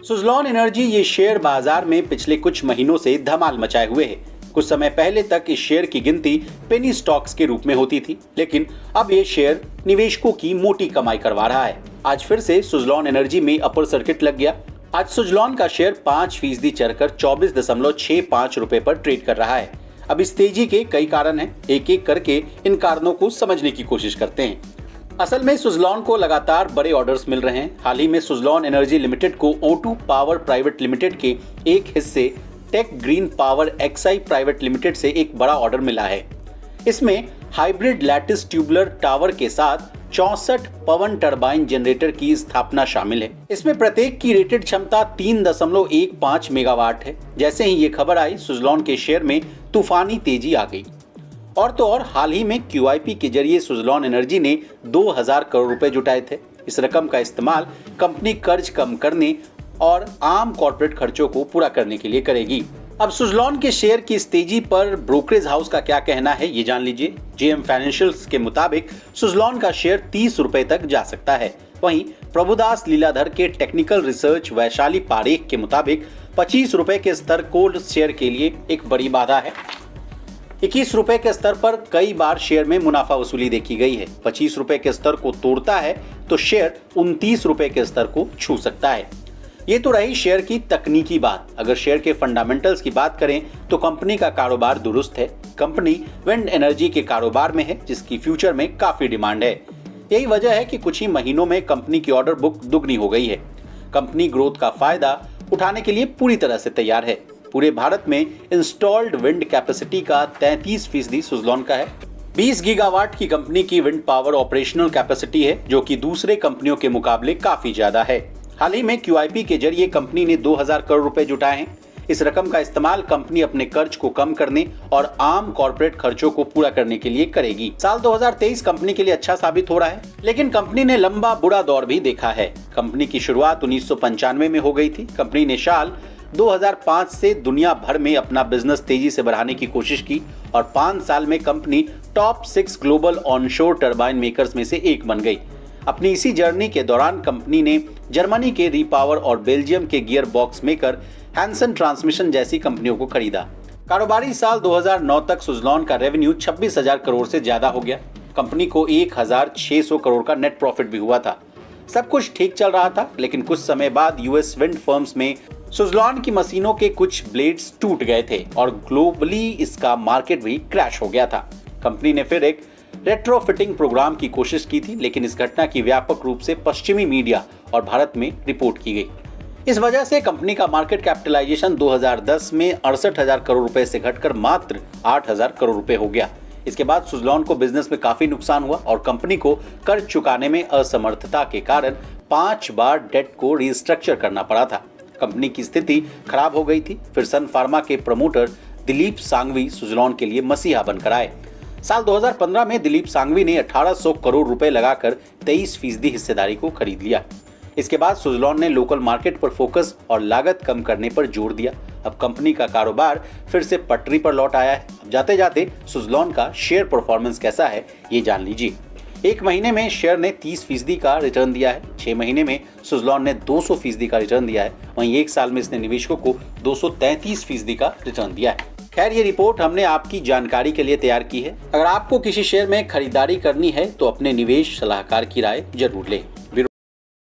Suzlon energy ये share बाजार में पिछले कुछ महीनों से धमाल मचाए हुए है। कुछ समय पहले तक इस शेयर की गिनती पेनी स्टॉक्स के रूप में होती थी, लेकिन अब ये शेयर निवेशकों की मोटी कमाई करवा रहा है। आज फिर से सुज़लॉन एनर्जी में अपर सर्किट लग गया। आज सुज़लॉन का शेयर 5% चढ़कर 24.65 रुपए पर ट्रेड कर रहा है। अब इस तेजी के कई कारण हैं, एक एक करके इन कारणों को समझने की कोशिश करते हैं। असल में सुज़लॉन को लगातार बड़े ऑर्डर्स मिल रहे हैं। हाल ही में सुज़लॉन एनर्जी लिमिटेड को O2 पावर प्राइवेट लिमिटेड के एक हिस्से tech green power XI private limited से एक बड़ा ऑर्डर मिला है। इसमें हाइब्रिड लैटिस ट्यूबुलर टावर के साथ 64 पवन टरबाइन जनरेटर की स्थापना शामिल है। इसमें प्रत्येक की रेटेड क्षमता 3.15 मेगावाट है। जैसे ही ये खबर आई, सुज़लॉन के शेयर में तूफानी तेजी आ गई। और तो और हाल ही में QIP के जरिए सुज़लॉन एनर्जी ने 2000 करोड़ रुपए जुटाए थे। इस रकम का इस्तेमाल कंपनी कर्ज कम करने और आम कॉर्पोरेट खर्चों को पूरा करने के लिए करेगी। अब सुज़लॉन के शेयर की इस तेजी पर ब्रोकरेज हाउस का क्या कहना है, ये जान लीजिए। JM फाइनेंशियल्स के मुताबिक सुज़लॉन का शेयर 30 रुपए तक जा सकता है। वहीं प्रभुदास लीलाधर के टेक्निकल रिसर्च वैशाली पारेख के मुताबिक 25 रुपए के स्तर को शेयर के लिए एक बड़ी बाधा है। 21 रुपए के स्तर पर कई बार शेयर में मुनाफा वसूली देखी गई है। 25 रुपए के स्तर को तोड़ता है तो शेयर 29 रुपए के स्तर को छू सकता है। ये तो रही शेयर की तकनीकी बात। अगर शेयर के फंडामेंटल्स की बात करें तो कंपनी का कारोबार दुरुस्त है। कंपनी विंड एनर्जी के कारोबार में है, जिसकी फ्यूचर में काफी डिमांड है। यही वजह है कि कुछ ही महीनों में कंपनी की ऑर्डर बुक दुगनी हो गई है। कंपनी ग्रोथ का फायदा उठाने के लिए पूरी तरह से तैयार है। पूरे भारत में इंस्टॉल्ड विंड कैपेसिटी का 33% सुज़लॉन का है। 20 गीगावाट की कंपनी की विंड पावर ऑपरेशनल कैपेसिटी है, जो कि दूसरे कंपनियों के मुकाबले काफी ज्यादा है। हाल ही में QIP के जरिए कंपनी ने 2000 करोड़ रुपए जुटाए हैं। इस रकम का इस्तेमाल कंपनी अपने कर्ज को कम करने और आम कॉर्पोरेट खर्चों को पूरा करने के लिए करेगी। साल 2023 कंपनी के लिए अच्छा साबित हो रहा है, लेकिन कंपनी ने लंबा बुरा दौर भी देखा है। कंपनी की शुरुआत 1995 में हो गई थी। कंपनी ने साल 2005 से दुनिया भर में अपना बिजनेस तेजी से बढ़ाने की कोशिश की और 5 साल में company top 6 global onshore turbine makers में से एक बन गई। अपनी इसी जर्नी के दौरान कंपनी ने जर्मनी के रीपावर और बेल्जियम के gearbox maker Hansen transmission जैसी कंपनियों को खरीदा। कारोबारी साल 2009 तक सुज़लॉन का रेवेन्यू 26,000 करोड़ से ज्यादा हो गया। कंपनी को 1,600 करोड़ का नेट प्रॉफिट भी हुआ था। सब कुछ ठीक चल रहा था, लेकिन कुछ समय बाद US विंड फर्म्स में सुज़लॉन की मशीनों के कुछ ब्लेड्स टूट गए थे और ग्लोबली इसका मार्केट भी क्रैश हो गया था। कंपनी ने फिर एक रेट्रोफिटिंग प्रोग्राम की कोशिश की थी, लेकिन इस घटना की व्यापक रूप से पश्चिमी मीडिया और भारत में रिपोर्ट की गई। इस वजह से कंपनी का मार्केट कैपिटलाइजेशन 2010 में 68,000 करोड़ रुपए से घटकर मात्र 8,000 करोड़ रुपए हो गया। इसके बाद सुज़लॉन को बिजनेस में काफी नुकसान हुआ और कंपनी को कर्ज चुकाने में असमर्थता के कारण 5 बार डेट को रिस्ट्रक्चर करना पड़ा था। कंपनी की स्थिति खराब हो गई थी। फिर सन फार्मा के प्रमोटर दिलीप सांघवी सुज़लॉन के लिए मसीहा बनकर आए। साल 2015 में दिलीप सांघवी ने 1800 करोड़ रुपए लगाकर 23% हिस्सेदारी को खरीद लिया। इसके बाद सुज़लॉन ने लोकल मार्केट पर फोकस और लागत कम करने पर जोर दिया। अब कंपनी का कारोबार फिर से पटरी पर लौट आया है। अब जाते जाते सुज़लॉन का शेयर परफॉर्मेंस कैसा है, ये जान लीजिए। 1 महीने में शेयर ने 30% का रिटर्न दिया है। 6 महीने में सुज़लॉन ने 200% का रिटर्न दिया है। वहीं 1 साल में इसने निवेशकों को 233% का रिटर्न दिया है। खैर, ये रिपोर्ट हमने आपकी जानकारी के लिए तैयार की है। अगर आपको किसी शेयर में खरीदारी करनी है तो अपने निवेश सलाहकार की राय जरूर लें।